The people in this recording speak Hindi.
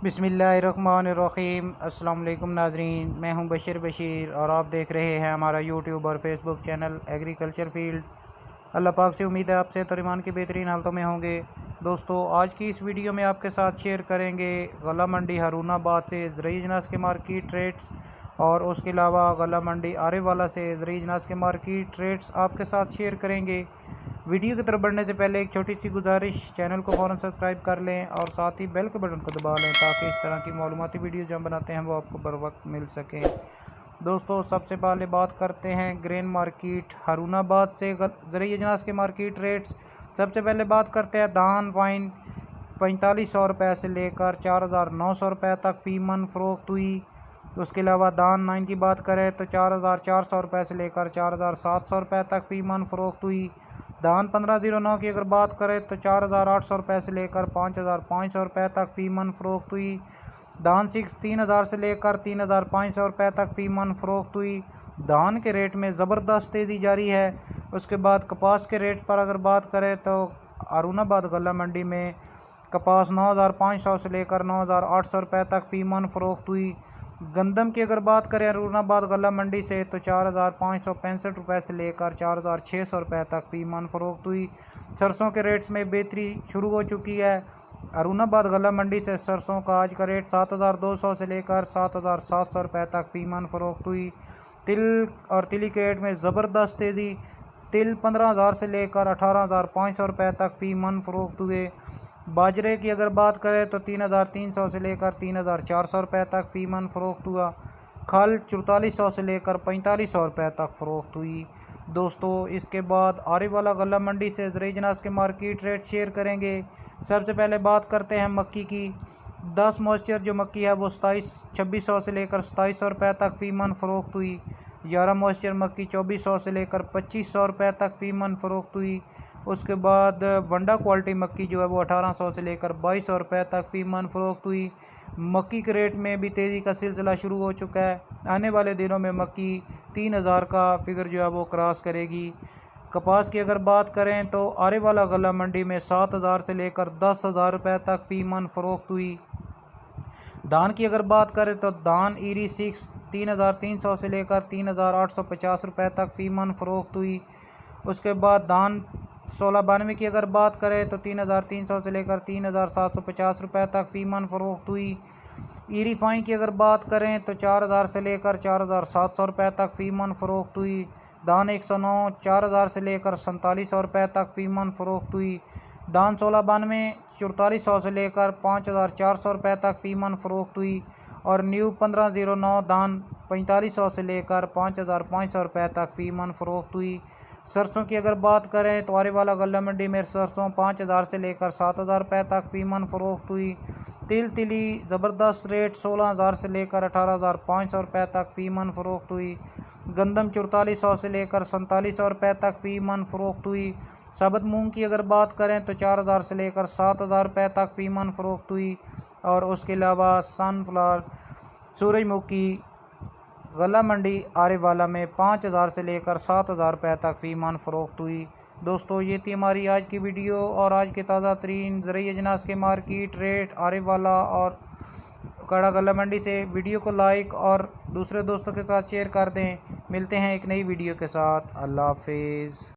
बिस्मिल्लाहिर्रहमानिर्रहीम। अस्सलाम वालेकुम नाज़रीन, मैं हूं बशीर और आप देख रहे हैं हमारा यूट्यूब और फेसबुक चैनल एग्रीकल्चर फील्ड। अल्लाह पाक से उम्मीद है आपसे और ईमान की बेहतरीन हालतों में होंगे। दोस्तों, आज की इस वीडियो में आपके साथ शेयर करेंगे गला मंडी हारूनाबाद से ज़रूरी अजनास के मार्केट रेट्स और उसके अलावा गला मंडी आरेवाला से ज़रूरी अजनास के मार्केट रेट्स आपके साथ शेयर करेंगे। वीडियो की तरफ बढ़ने से पहले एक छोटी सी गुजारिश, चैनल को फ़ौरन सब्सक्राइब कर लें और साथ ही बेल के बटन को दबा लें ताकि इस तरह की मालूमाती वीडियो जो हम बनाते हैं वो आपको बर वक्त मिल सकें। दोस्तों, सबसे पहले बात करते हैं ग्रेन मार्केट हारूनाबाद से ज़रूरी अजनास के मार्केट रेट्स। सबसे पहले बात करते हैं धान वाइन 4500 रुपये से लेकर 4900 रुपये तक फ़ी मन फ़रोख्त हुई। उसके अलावा दान 9 की बात करें तो 4400 रुपये से लेकर 4700 रुपये तक फ़ी मन फ़रोख्त हुई। दान 1509 की अगर बात करें तो 4800 रुपये से लेकर 5500 रुपये तक फ़ी मन फ़रोख्त हुई। दान 6 3000 से लेकर 3500 रुपये तक फ़ी मन फ़रोख्त हुई। धान के रेट में ज़बरदस्त तेज़ी जारी है। उसके बाद कपास के रेट पर अगर बात करें तो हारूनाबाद गला मंडी में कपास 9500 से लेकर 9800 रुपये तक फ़ी मन फ़रोख्त हुई। गंदम की अगर बात करें हारूनाबाद गला मंडी से तो 4565 रुपये से लेकर 4600 रुपये तक फ़ी मन फ़रोख्त हुई। सरसों के रेट्स में बेहतरी शुरू हो चुकी है। हारूनाबाद गला मंडी से सरसों का आज का रेट 7200 से लेकर 7700 रुपये तक फ़ी मन फ़रोख्त हुई। तिल और तिली के रेट में ज़बरदस्त तेज़ी। तिल 15000 से लेकर 18500 रुपये तक फ़ी मन फ़रोख्त हुए। बाजरे की अगर बात करें तो 3300 से लेकर 3400 रुपये तक फ़ी मन फ़रोख्त हुआ। खल 4400 से लेकर 4500 रुपये तक फ़रोख्त हुई। दोस्तों, इसके बाद आरेवाला गला मंडी से ज़रूरी अजनास के मार्केट रेट शेयर करेंगे। सबसे पहले बात करते हैं मक्की की। 10 मॉइस्चर जो मक्की है वो 2600 से लेकर 2700 रुपये तक फ़ी मन फ़रोख्त हुई। 11 मॉइस्चर मक्की 2400 से लेकर 2500 रुपये तक फ़ी मन फ़रोख्त हुई। उसके बाद वंडा क्वालिटी मक्की जो है वो 1800 से लेकर 2200 रुपये तक फ़ी मन फ़रोख्त हुई। मक्की के रेट में भी तेज़ी का सिलसिला शुरू हो चुका है। आने वाले दिनों में मक्की 3000 का फिगर जो है वो क्रॉस करेगी। कपास की अगर बात करें तो आरेवाला गला मंडी में 7000 से लेकर 10,000 रुपये तक फ़ी मन फ़रोख्त हुई। धान की अगर बात करें तो धान ईरी 6 3300 से लेकर 3850 रुपये तक फ़ी मन फ़रोख्त हुई। उसके बाद धान 1692 की अगर बात करें तो 3300 से लेकर 3750 रुपये तक फ़ी मन फ़रोख्त हुई। ईरी फाइन की अगर बात करें तो 4000 से लेकर 4700 रुपये तक फ़ी मन फ़रोख्त हुई। दान 109 4000 से लेकर 4700 रुपये तक फ़ी मन फ़रोख्त हुई। दान 1692 4400 से लेकर 5400 रुपये तक फ़ी मन फ़रोख्त हुई। और न्यू 1509 दान 4500 से लेकर 5500 रुपये तक फ़ी मन फ़रोख्त हुई। सरसों की अगर बात करें तो आरेवाला गला मंडी में सरसों 5000 से लेकर 7000 रुपये तक फ़ी मन फ़रोख्त हुई। तिली ज़बरदस्त रेट 16000 से लेकर 18500 रुपये तक फ़ी मन फ़रोख्त हुई। गंदम 4400 से लेकर 4700 रुपये तक फ़ी मन फ़रोख्त हुई। साबुत मूंग की अगर बात करें तो 4000 से लेकर 7000 रुपये तक फ़ी मन फ़रोख्त हुई। और उसके अलावा सनफ्लावर सूरजमुखी गला मंडी आरेवाला में 5000 से लेकर 7000 रुपये तक फ़ी मन फ़रोख्त हुई। दोस्तों, ये थी हमारी आज की वीडियो और आज के ताज़ा तरीन ज़रूरी अजनास के मार्केट रेट आरेवाला और कड़ा गला मंडी से। वीडियो को लाइक और दूसरे दोस्तों के साथ शेयर कर दें। मिलते हैं एक नई वीडियो के साथ। अल्लाह हाफिज़।